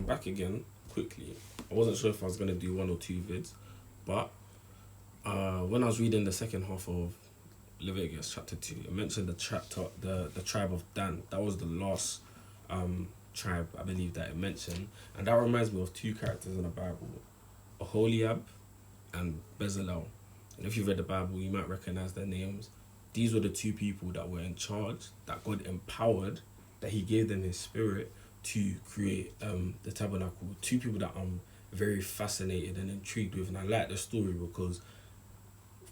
I'm back again quickly. I wasn't sure if I was gonna do one or two vids, but when I was reading the second half of Leviticus chapter 2, it mentioned the tribe of Dan. That was the last tribe I believe that it mentioned, and that reminds me of two characters in the Bible, Aholiab and Bezalel. And if you've read the Bible, you might recognize their names. These were the two people that were in charge, that God empowered, that He gave them His Spirit to create the tabernacle. Two people that I'm very fascinated and intrigued with, and I like the story because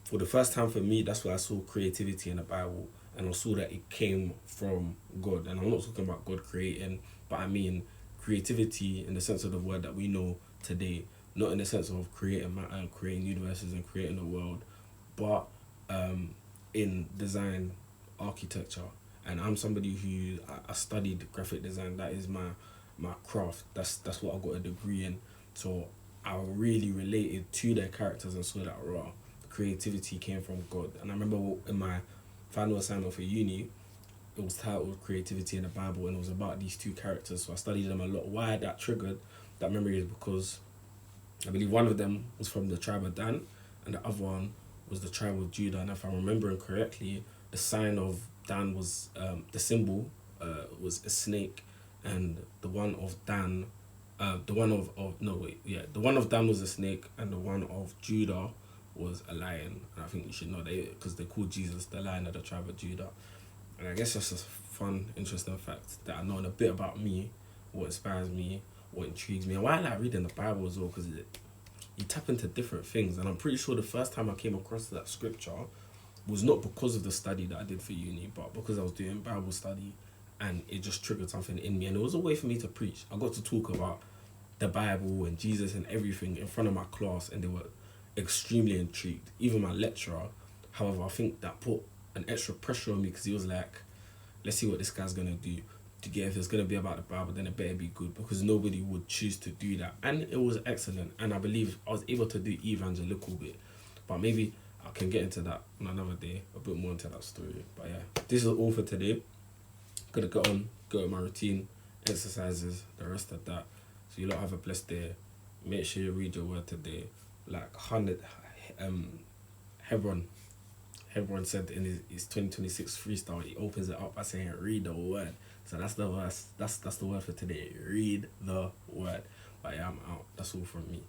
for the first time for me, that's where I saw creativity in the Bible, and I saw that it came from God. And I'm not talking about God creating, but I mean creativity in the sense of the word that we know today, not in the sense of creating matter and creating universes and creating the world, but in design, architecture. And I'm somebody who I studied graphic design. That is my craft. That's what I got a degree in. So I really related to their characters and saw that raw creativity came from God. And I remember in my final assignment for uni, it was titled Creativity in the Bible, and it was about these two characters. So I studied them a lot. Why that triggered that memory is because I believe one of them was from the tribe of Dan, and the other one was the tribe of Judah. And if I'm remembering correctly, the sign of Dan was the symbol was a snake, and the one of Dan, the one of no wait yeah the one of Dan was a snake, and the one of Judah was a lion. And I think you should know that because they called Jesus the Lion of the tribe of Judah. And I guess that's just a fun, interesting fact that I know a bit about me, what inspires me, what intrigues me, and why I like reading the Bible as well, because you tap into different things. And I'm pretty sure the first time I came across that scripture was not because of the study that I did for uni, but because I was doing Bible study, and it just triggered something in me. And it was a way for me to preach. I got to talk about the Bible and Jesus and everything in front of my class, and they were extremely intrigued. Even my lecturer, however, I think that put an extra pressure on me because he was like, let's see what this guy's gonna do to get, if it's gonna be about the Bible, then it better be good, because nobody would choose to do that. And it was excellent, and I believe I was able to do evangelical bit, but maybe I can get into that on another day, a bit more into that story. But yeah, this is all for today. Gonna go with my routine, exercises, the rest of that. So you lot have a blessed day. Make sure you read your word today. Like 100, Hebron said in his 2026 freestyle, he opens it up by saying, read the word. So that's the verse, that's the word for today. Read the word. But yeah, I'm out. That's all from me.